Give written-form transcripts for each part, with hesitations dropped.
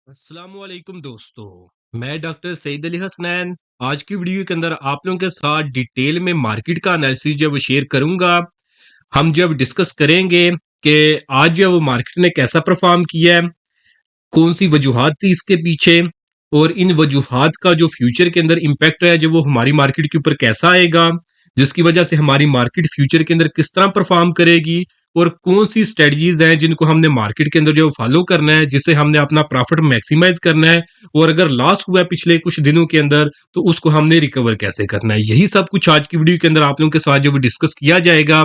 अस्सलामुअलैकुम दोस्तों, मैं डॉक्टर सईद अली हसनैन। आज की वीडियो के अंदर आप लोगों के साथ डिटेल में मार्केट का एनालिसिस जो है वो शेयर करूंगा। हम जब डिस्कस करेंगे कि आज जो है वो मार्केट ने कैसा परफॉर्म किया है, कौन सी वजूहात थी इसके पीछे, और इन वजूहात का जो फ्यूचर के अंदर इम्पैक्ट है जो वो हमारी मार्केट के ऊपर कैसा आएगा, जिसकी वजह से हमारी मार्केट फ्यूचर के अंदर किस तरह परफॉर्म करेगी, और कौन सी स्ट्रेटजीज हैं जिनको हमने मार्केट के अंदर जो फॉलो करना है, जिससे हमने अपना प्रॉफिट मैक्सिमाइज करना है, और अगर लॉस हुआ है पिछले कुछ दिनों के अंदर तो उसको हमने रिकवर कैसे करना है। यही सब कुछ आज की वीडियो के अंदर आप लोगों के साथ जो वो डिस्कस किया जाएगा।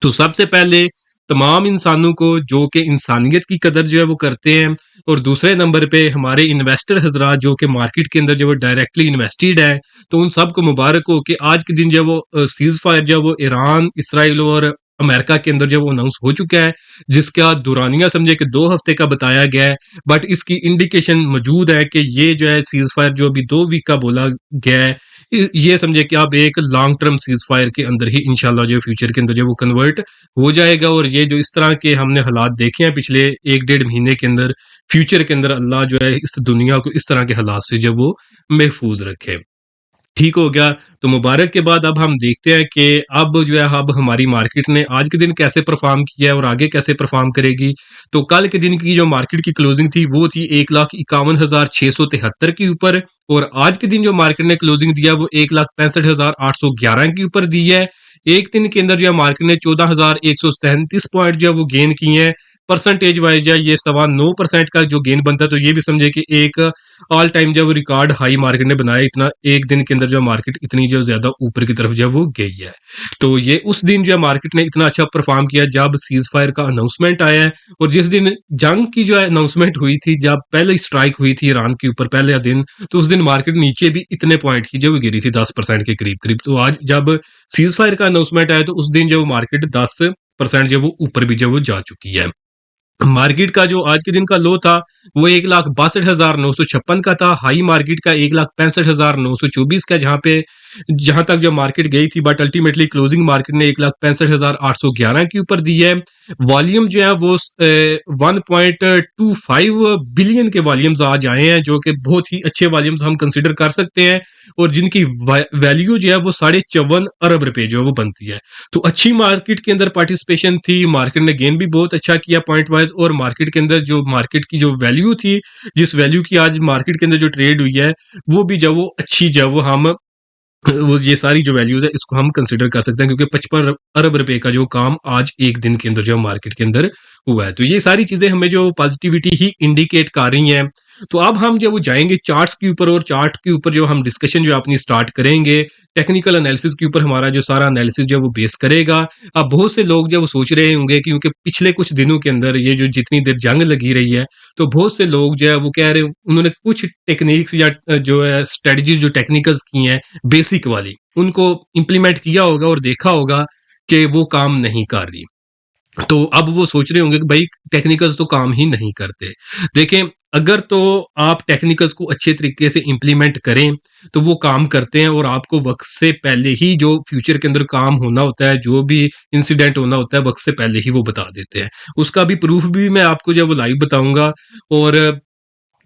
तो सबसे पहले तमाम इंसानों को जो कि इंसानियत की कदर जो है वो करते हैं, और दूसरे नंबर पे हमारे इन्वेस्टर हजरात जो कि मार्केट के अंदर जो है डायरेक्टली इन्वेस्टेड है, तो उन सबको मुबारक हो कि आज के दिन जो है वो सीज फायर जो है वो ईरान, इसराइल और अमेरिका के अंदर जो है वो अनाउंस हो चुका है, जिसका दुरानिया समझे कि 2 हफ्ते का बताया गया है। बट इसकी इंडिकेशन मौजूद है कि ये जो है सीज फायर जो अभी 2 वीक का बोला गया है, ये समझे कि अब एक लॉन्ग टर्म सीज फायर के अंदर ही इंशाल्लाह जो फ्यूचर के अंदर जो वो कन्वर्ट हो जाएगा। और ये जो इस तरह के हमने हालात देखे हैं पिछले 1 डेढ़ महीने के अंदर, फ्यूचर के अंदर अल्लाह जो है इस दुनिया को इस तरह के हालात से जो वो महफूज रखे। ठीक हो गया। तो मुबारक के बाद अब हम देखते हैं कि अब जो है अब हमारी मार्केट ने आज के दिन कैसे परफॉर्म किया है और आगे कैसे परफॉर्म करेगी। तो कल के दिन की जो मार्केट की क्लोजिंग थी वो थी 1,51,673 के ऊपर, और आज के दिन जो मार्केट ने क्लोजिंग दिया वो 1,65,811 के ऊपर दी है। एक दिन के अंदर जो है मार्केट ने 14,137 पॉइंट जो है वो गेन किए हैं। परसेंटेज वाइज जो ये 9.25% का जो गेन बनता है, तो ये भी समझे कि एक ऑल टाइम जब रिकॉर्ड हाई मार्केट ने बनाया, इतना एक दिन के अंदर जो मार्केट इतनी जो ज्यादा ऊपर की तरफ जो वो गई है। तो ये उस दिन जो मार्केट ने इतना अच्छा परफॉर्म किया जब सीज फायर का अनाउंसमेंट आया है, और जिस दिन जंग की जो है अनाउंसमेंट हुई थी, जब पहले स्ट्राइक हुई थी ईरान के ऊपर पहले दिन, तो उस दिन मार्केट नीचे भी इतने पॉइंट की जो वो गिरी थी 10% के करीब करीब। तो आज जब सीज फायर का अनाउंसमेंट आया तो उस दिन जो मार्केट 10% जो वो ऊपर भी जो वो जा चुकी है। मार्केट का जो आज के दिन का लो था वो 1,62,956 का था। हाई मार्केट का 1,65,924 का, जहां तक जो मार्केट गई थी, बट अल्टीमेटली क्लोजिंग मार्केट ने 1,65,811 के ऊपर दी है। वॉल्यूम जो है वो 1.25 बिलियन के वॉल्यूम्स आज आए हैं, जो कि बहुत ही अच्छे वॉल्यूम्स हम कंसिडर कर सकते हैं, और जिनकी वैल्यू जो है वो 54.5 अरब रुपए जो है वो बनती है। तो अच्छी मार्केट के अंदर पार्टिसिपेशन थी, मार्केट ने गेन भी बहुत अच्छा किया पॉइंट वाइज, और मार्केट के अंदर जो मार्केट की जो वैल्यू थी, जिस वैल्यू की आज मार्केट के अंदर जो ट्रेड हुई है, वो भी जब वो अच्छी जब वो हम वो ये सारी जो वैल्यूज है इसको हम कंसिडर कर सकते हैं, क्योंकि 55 अरब रुपए का जो काम आज एक दिन के अंदर जो मार्केट के अंदर हुआ है। तो ये सारी चीजें हमें जो पॉजिटिविटी ही इंडिकेट कर रही हैं। तो अब हम जब वो जाएंगे चार्ट्स के ऊपर, और चार्ट के ऊपर जो हम डिस्कशन जो अपनी स्टार्ट करेंगे, टेक्निकल एनालिसिस के ऊपर हमारा जो सारा एनालिसिस जो वो बेस करेगा। अब बहुत से लोग जो वो सोच रहे होंगे, क्योंकि पिछले कुछ दिनों के अंदर ये जो जितनी देर जंग लगी रही है, तो बहुत से लोग जो है वो कह रहे हैं, उन्होंने कुछ टेक्निक्स या जो है स्ट्रेटजी जो टेक्निकल्स की हैं बेसिक वाली, उनको इम्प्लीमेंट किया होगा और देखा होगा कि वो काम नहीं कर रही। तो अब वो सोच रहे होंगे कि भाई टेक्निकल्स तो काम ही नहीं करते। देखें, अगर तो आप टेक्निकल्स को अच्छे तरीके से इम्प्लीमेंट करें तो वो काम करते हैं, और आपको वक्त से पहले ही जो फ्यूचर के अंदर काम होना होता है, जो भी इंसिडेंट होना होता है, वक्त से पहले ही वो बता देते हैं। उसका भी प्रूफ भी मैं आपको जब वो लाइव बताऊंगा, और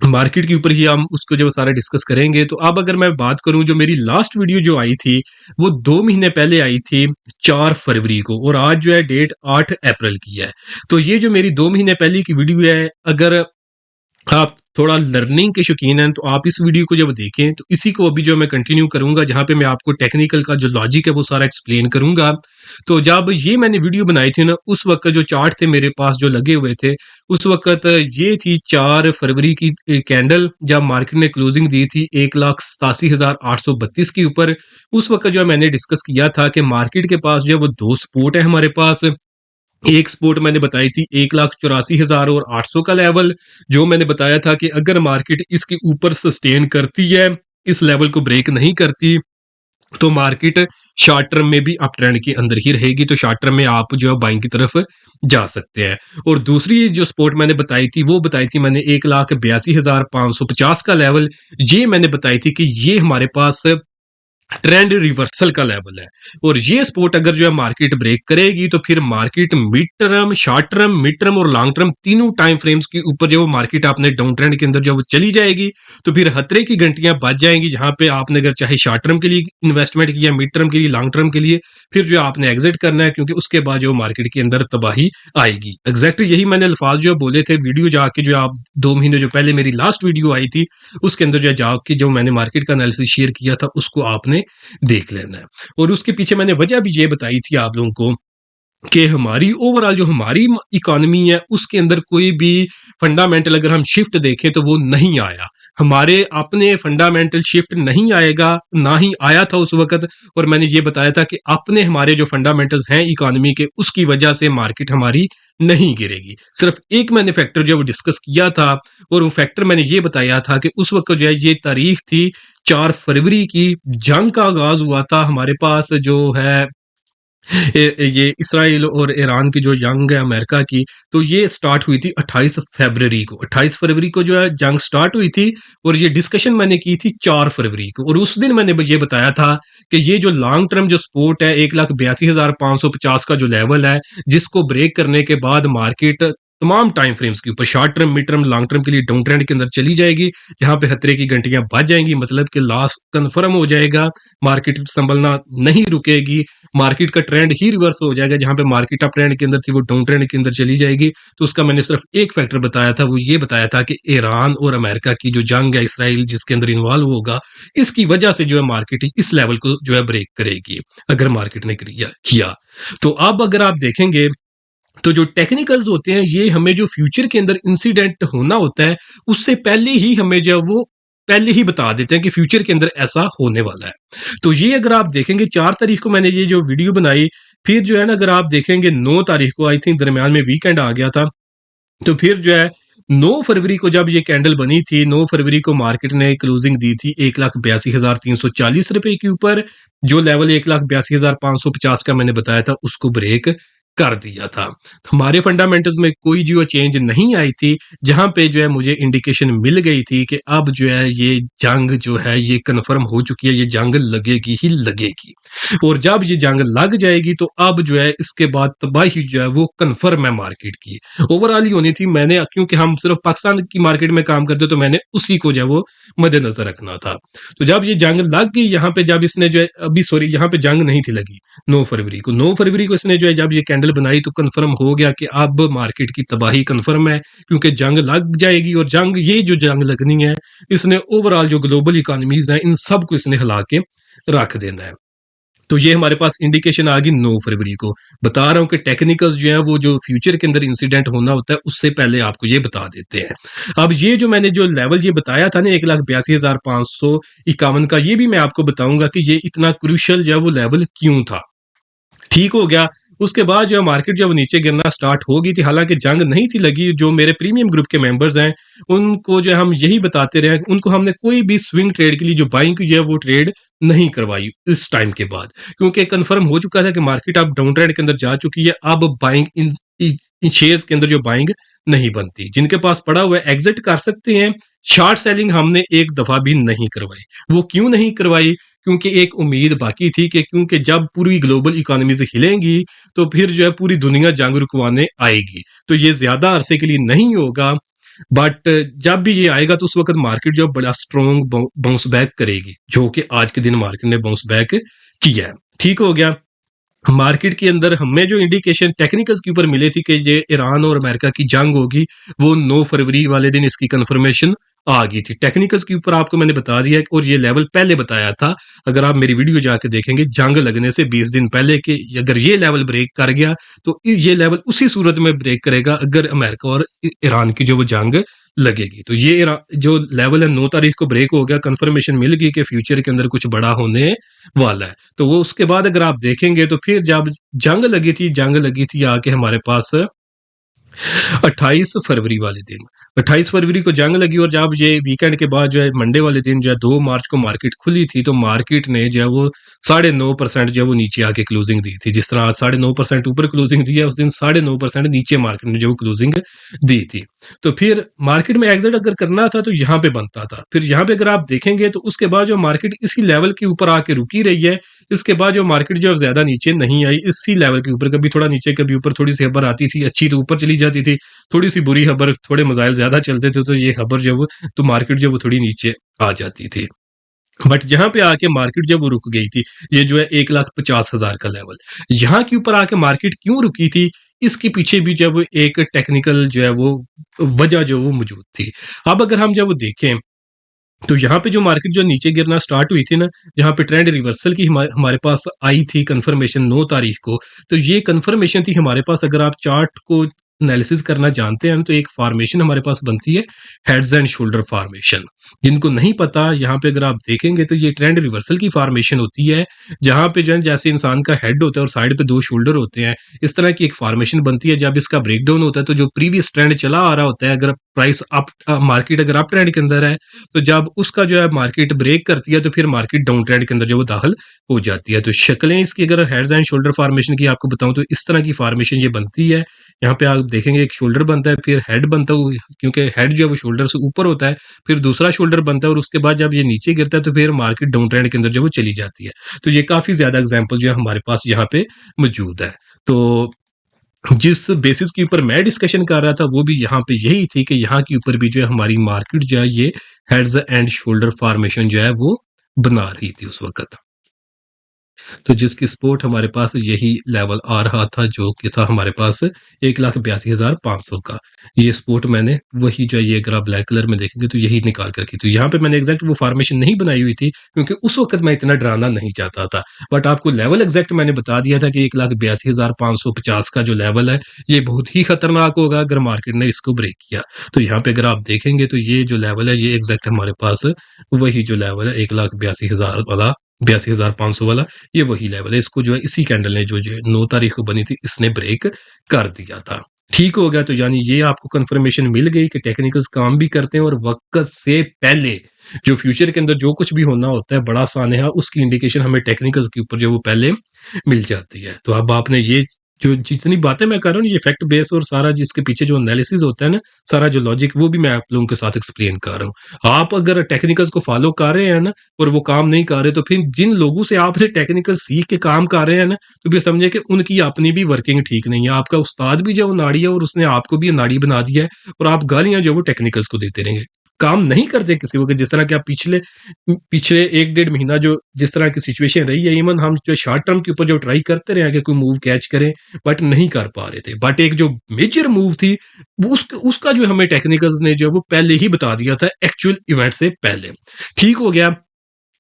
मार्केट के ऊपर ही हम उसको जो सारा डिस्कस करेंगे। तो अब अगर मैं बात करूं, जो मेरी लास्ट वीडियो जो आई थी वो 2 महीने पहले आई थी, 4 फरवरी को, और आज जो है डेट 8 अप्रैल की है। तो ये जो मेरी 2 महीने पहले की वीडियो है, अगर आप थोड़ा लर्निंग के शौकीन हैं तो आप इस वीडियो को जब देखें, तो इसी को अभी जो मैं कंटिन्यू करूंगा, जहां पे मैं आपको टेक्निकल का जो लॉजिक है वो सारा एक्सप्लेन करूंगा। तो जब ये मैंने वीडियो बनाई थी ना, उस वक्त जो चार्ट थे मेरे पास जो लगे हुए थे, उस वक्त ये थी 4 फरवरी की कैंडल, जब मार्केट ने क्लोजिंग दी थी 1,87,832 के ऊपर। उस वक्त जो मैंने डिस्कस किया था कि मार्केट के पास जो है वो दो सपोर्ट है हमारे पास। एक सपोर्ट मैंने बताई थी 1,84,800 का लेवल, जो मैंने बताया था कि अगर मार्केट इसके ऊपर सस्टेन करती है, इस लेवल को ब्रेक नहीं करती, तो मार्केट शॉर्ट टर्म में भी अप ट्रेंड के अंदर ही रहेगी। तो शॉर्ट टर्म में आप जो है बाइंग की तरफ जा सकते हैं। और दूसरी जो सपोर्ट मैंने बताई थी, वो बताई थी मैंने 1,82,550 का लेवल। ये मैंने बताई थी कि ये हमारे पास ट्रेंड रिवर्सल का लेवल है। और ये सपोर्ट अगर जो है मार्केट ब्रेक करेगी तो फिर market mid term, short term, mid term और लॉन्ग टर्म तीनों टाइम फ्रेम्स के ऊपर जो मार्केट आपने डाउन ट्रेंड के अंदर जो वो चली जाएगी, तो फिर खतरे की घंटियां बज जाएंगी, जहां पे आपने अगर चाहे शॉर्ट टर्म के लिए इन्वेस्टमेंट किया, मिड टर्म के लिए, लॉन्ग टर्म के लिए, फिर जो आपने एग्जिट करना है, क्योंकि उसके बाद जो मार्केट के अंदर तबाही आएगी। एग्जैक्टली यही मैंने अल्फाज जो बोले थे वीडियो जाके, जो आप 2 महीने जो पहले मेरी लास्ट वीडियो आई थी उसके अंदर जो जाके जो मैंने मार्केट का एनालिसिस शेयर किया था उसको आपने देख लेना है। और उसके पीछे मैंने वजह भी ये बताई थी आप लोगों को कि हमारी ओवरऑल जो हमारी इकोनॉमी है उसके अंदर कोई भी फंडामेंटल अगर हम शिफ्ट देखें तो वो नहीं आया। हमारे अपने फंडामेंटल शिफ्ट नहीं आएगा, ना ही आया था उस वक्त। और मैंने ये बताया था कि अपने हमारे जो फंडामेंटल्स हैं इकोनॉमी के, उसकी वजह से मार्केट हमारी नहीं गिरेगी। सिर्फ एक मैंने फैक्टर जो वो डिस्कस किया था, और वो फैक्टर मैंने ये बताया था कि उस वक्त जो है ये तारीख थी 4 फरवरी की, जंग का आगाज हुआ था हमारे पास जो है ये इसराइल और ईरान की जो जंग है अमेरिका की, तो ये स्टार्ट हुई थी 28 फरवरी को। 28 फरवरी को जो है जंग स्टार्ट हुई थी, और ये डिस्कशन मैंने की थी 4 फरवरी को। और उस दिन मैंने ये बताया था कि ये जो लॉन्ग टर्म जो सपोर्ट है 1,82,550 का जो लेवल है, जिसको ब्रेक करने के बाद मार्केट तमाम टाइम फ्रेम्स के ऊपर short term, mid term, long term के लिए डाउन ट्रेंड के अंदर चली जाएगी, जहां पे खतरे की घंटियां बज जाएंगी, मतलब कि लॉस कंफर्म हो जाएगा, मार्केट संभलना नहीं रुकेगी, मार्केट का ट्रेंड ही रिवर्स हो जाएगा। जहां पे मार्केट अप ट्रेंड के अंदर थी वो डाउन ट्रेंड के अंदर चली जाएगी। तो उसका मैंने सिर्फ एक फैक्टर बताया था, वो ये बताया था कि ईरान और अमेरिका की जो जंग है, इसराइल जिसके अंदर इन्वॉल्व होगा, इसकी वजह से जो है मार्केट इस लेवल को जो है ब्रेक करेगी अगर मार्केट ने किया। तो अब अगर आप देखेंगे तो जो टेक्निकल्स होते हैं, ये हमें जो फ्यूचर के अंदर इंसिडेंट होना होता है उससे पहले ही हमें जो वो पहले ही बता देते हैं कि फ्यूचर के अंदर ऐसा होने वाला है। तो ये अगर आप देखेंगे 4 तारीख को मैंने ये जो वीडियो बनाई, फिर जो है ना अगर आप देखेंगे 9 तारीख को, आई थिंक दरमियान में वीकेंड आ गया था, तो फिर जो है 9 फरवरी को जब ये कैंडल बनी थी, 9 फरवरी को मार्केट ने क्लोजिंग दी थी 1,82,340 रुपए के ऊपर। जो लेवल 1,82,550 का मैंने बताया था उसको ब्रेक कर दिया था। तो हमारे फंडामेंटल्स में कोई जो चेंज नहीं आई थी, जहां पे जो है मुझे इंडिकेशन मिल गई थी कि अब जो है ये जंग जो है ये कंफर्म हो चुकी है, ये जंग लगेगी ही लगेगी। और जब ये जंग लग जाएगी तो अब जो है इसके बाद तबाही जो है वो कंफर्म है मार्केट की, ओवरऑल ही होनी थी। मैंने क्योंकि हम सिर्फ पाकिस्तान की मार्केट में काम करते तो मैंने उसी को जो है वो मद्देनजर रखना था। तो जब ये जंग लग गई, यहाँ पे जब इसने जो है अभी सॉरी यहाँ पे जंग नहीं थी लगी 9 फरवरी को, 9 फरवरी को इसने जो है जब ये कैंडल बनाई तो कंफर्म हो गया कि अब मार्केट की तबाही कंफर्म है, क्योंकि जंग लग जाएगी। और जंग ये जो जंग लगनी है, इसने ओवरऑल जो ग्लोबल इकोनॉमीज हैं इन सबको इसने हिला के रख देना है। तो ये हमारे पास इंडिकेशन आ गई 9 फरवरी को। बता रहा हूं कि टेक्निकल्स जो है वो जो फ्यूचर के अंदर इंसिडेंट होना होता है उससे पहले आपको ये बता देते हैं। अब ये जो मैंने जो लेवल ये बताया था ना 1,82,551 का, ये भी मैं आपको बताऊंगा कि ये इतना क्रूशल जो है वो लेवल क्यों था। ठीक हो गया। उसके बाद जो है मार्केट जब नीचे गिरना स्टार्ट हो गई थी, हालांकि जंग नहीं थी लगी, जो मेरे प्रीमियम ग्रुप के मेंबर्स हैं उनको जो है हम यही बताते रहे, उनको हमने कोई भी स्विंग ट्रेड के लिए जो बाइंग की जो है वो ट्रेड नहीं करवाई इस टाइम के बाद, क्योंकि कंफर्म हो चुका था कि मार्केट अब डाउन ट्रेंड के अंदर जा चुकी है। अब बाइंग इन शेयर्स के अंदर जो बाइंग नहीं बनती, जिनके पास पड़ा हुआ है एग्जिट कर सकते हैं। शॉर्ट सेलिंग हमने एक दफा भी नहीं करवाई। वो क्यों नहीं करवाई? क्योंकि एक उम्मीद बाकी थी कि क्योंकि जब पूरी ग्लोबल इकोनॉमी से हिलेंगी तो फिर जो है पूरी दुनिया जंग रुकवाने आएगी, तो ये ज्यादा अरसे के लिए नहीं होगा। बट जब भी ये आएगा तो उस वक्त मार्केट जो बड़ा स्ट्रॉन्ग बाउंस बैक करेगी, जो कि आज के दिन मार्केट ने बाउंस बैक किया है। ठीक हो गया। मार्केट के अंदर हमें जो इंडिकेशन टेक्निकल्स के ऊपर मिले थी कि ये ईरान और अमेरिका की जंग होगी, वो 9 फरवरी वाले दिन इसकी कंफर्मेशन आ गई थी। टेक्निकल्स के ऊपर आपको मैंने बता दिया और ये लेवल पहले बताया था। अगर आप मेरी वीडियो जाके देखेंगे जंग लगने से 20 दिन पहले कि अगर ये लेवल ब्रेक कर गया तो ये लेवल उसी सूरत में ब्रेक करेगा अगर अमेरिका और ईरान की जो वो जंग लगेगी। तो ये जो लेवल है 9 तारीख को ब्रेक हो गया, कंफर्मेशन मिल गई कि फ्यूचर के अंदर कुछ बड़ा होने वाला है। तो वो उसके बाद अगर आप देखेंगे तो फिर जब जंग लगी थी आके हमारे पास 28 फरवरी वाले दिन, 28 फरवरी को जंग लगी। और जब ये वीकेंड के बाद जो है मंडे वाले दिन जो है 2 मार्च को मार्केट खुली थी, तो मार्केट ने जो है वो 9.5% जो है वो नीचे आके क्लोजिंग दी थी। जिस तरह आज 9.5% ऊपर क्लोजिंग दी है, उस दिन 9.5% नीचे मार्केट ने जो क्लोजिंग दी थी। तो फिर मार्केट में एग्जिट अगर करना था तो यहाँ पे बनता था। फिर यहाँ पे अगर आप देखेंगे तो उसके बाद जो मार्केट इसी लेवल के ऊपर आके रुकी रही है। इसके बाद जो मार्केट जो है ज्यादा नीचे नहीं आई, इसी लेवल के ऊपर कभी थोड़ा नीचे कभी ऊपर, थोड़ी सी खबर आती थी अच्छी तो ऊपर चली जाती थी, थोड़ी सी बुरी खबर, थोड़े मजाइल ज्यादा चलते थे तो ये खबर जो वो तो मार्केट जो वो थोड़ी नीचे आ जाती थी। बट यहाँ पे आके मार्केट जब वो रुक गई थी, ये जो है 1,50,000 का लेवल, यहाँ के ऊपर आके मार्केट क्यों रुकी थी, इसके पीछे भी जब एक टेक्निकल जो है वो वजह जो वो मौजूद थी। अब अगर हम जब वो देखें तो यहाँ पे जो मार्केट जो नीचे गिरना स्टार्ट हुई थी ना, जहाँ पे ट्रेंड रिवर्सल की हमारे पास आई थी कंफर्मेशन 9 तारीख को, तो ये कंफर्मेशन थी हमारे पास। अगर आप चार्ट को एनालिसिस करना जानते हैं तो एक फॉर्मेशन हमारे पास बनती है, हेड्स एंड शोल्डर फॉर्मेशन। जिनको नहीं पता, यहाँ पे अगर आप देखेंगे तो ये ट्रेंड रिवर्सल की फॉर्मेशन होती है, जहाँ पे जो है जैसे इंसान का हेड होता है और साइड पे 2 शोल्डर होते हैं, इस तरह की एक फॉर्मेशन बनती है। जब इसका ब्रेकडाउन होता है तो जो प्रीवियस ट्रेंड चला आ रहा होता है, अगर प्राइस अप, मार्केट अगर अप ट्रेंड के अंदर है, तो जब उसका जो है मार्केट ब्रेक करती है तो फिर मार्केट डाउन ट्रेंड के अंदर जो वो दाखिल हो जाती है। तो शक्लें इसकी अगर हेड्स एंड शोल्डर फॉर्मेशन की आपको बताऊं तो इस तरह की फॉर्मेशन ये बनती है। यहाँ पे आप देखेंगे एक शोल्डर बनता है, फिर हेड बनता है, क्योंकि हेड जो है वो शोल्डर से ऊपर होता है, फिर दूसरा शोल्डर बनता है और उसके बाद जब ये नीचे गिरता है तो फिर मार्केट डाउन ट्रेंड के अंदर जो वो चली जाती है। तो ये काफी ज्यादा एग्जाम्पल जो है हमारे पास यहाँ पे मौजूद है। तो जिस बेसिस के ऊपर मैं डिस्कशन कर रहा था वो भी यहाँ पे यही थी कि यहाँ के ऊपर भी जो है हमारी मार्केट जो है ये हेड्स एंड शोल्डर फॉर्मेशन जो है वो बना रही थी उस वक्त। तो जिसकी सपोर्ट हमारे पास यही लेवल आ रहा था, जो कि था हमारे पास 1,82,500 का। ये सपोर्ट मैंने वही जो है, ये अगर आप ब्लैक कलर में देखेंगे तो यही निकाल कर रखी थी। यहाँ पे मैंने एग्जैक्ट वो फॉर्मेशन नहीं बनाई हुई थी क्योंकि उस वक्त मैं इतना डराना नहीं चाहता था, बट आपको लेवल एग्जैक्ट मैंने बता दिया था कि 1,82,550 का जो लेवल है ये बहुत ही खतरनाक होगा अगर मार्केट ने इसको ब्रेक किया। तो यहाँ पे अगर आप देखेंगे तो ये जो लेवल है ये एग्जैक्ट हमारे पास वही जो लेवल है 1,82,000 वाला, 82,500 वाला, ये वही लेवल है। इसको जो है इसी कैंडल ने जो 9 तारीख को बनी थी इसने ब्रेक कर दिया था। ठीक हो गया। तो यानी ये आपको कंफर्मेशन मिल गई कि टेक्निकल्स काम भी करते हैं और वक्त से पहले जो फ्यूचर के अंदर जो कुछ भी होना होता है बड़ा आसान है, उसकी इंडिकेशन हमें टेक्निकल्स के ऊपर जो वो पहले मिल जाती है। तो अब आपने ये जो जितनी बातें मैं कर रहा हूँ ये फैक्ट बेस और सारा जिसके पीछे जो एनालिसिस होता है ना, सारा जो लॉजिक, वो भी मैं आप लोगों के साथ एक्सप्लेन कर रहा हूँ। आप अगर टेक्निकल्स को फॉलो कर रहे हैं ना और वो काम नहीं कर रहे, तो फिर जिन लोगों से आप टेक्निकल सीख के काम कर रहे हैं ना, तो फिर समझे कि उनकी अपनी भी वर्किंग ठीक नहीं है। आपका उस्ताद भी जो वो नाड़ी है और उसने आपको भी नाड़ी बना दिया है, और आप गालियां जो वो टेक्निकल्स को देते रहेंगे, काम नहीं करते किसी वक्त। जिस तरह के आप पिछले पिछले 1 डेढ़ महीना जो जिस तरह की सिचुएशन रही है, इवन हम जो शॉर्ट टर्म के ऊपर जो ट्राई करते रहे कि कोई मूव कैच करें, बट नहीं कर पा रहे थे। बट एक जो मेजर मूव थी उसका जो हमें टेक्निकल्स ने जो वो पहले ही बता दिया था, एक्चुअल इवेंट से पहले। ठीक हो गया।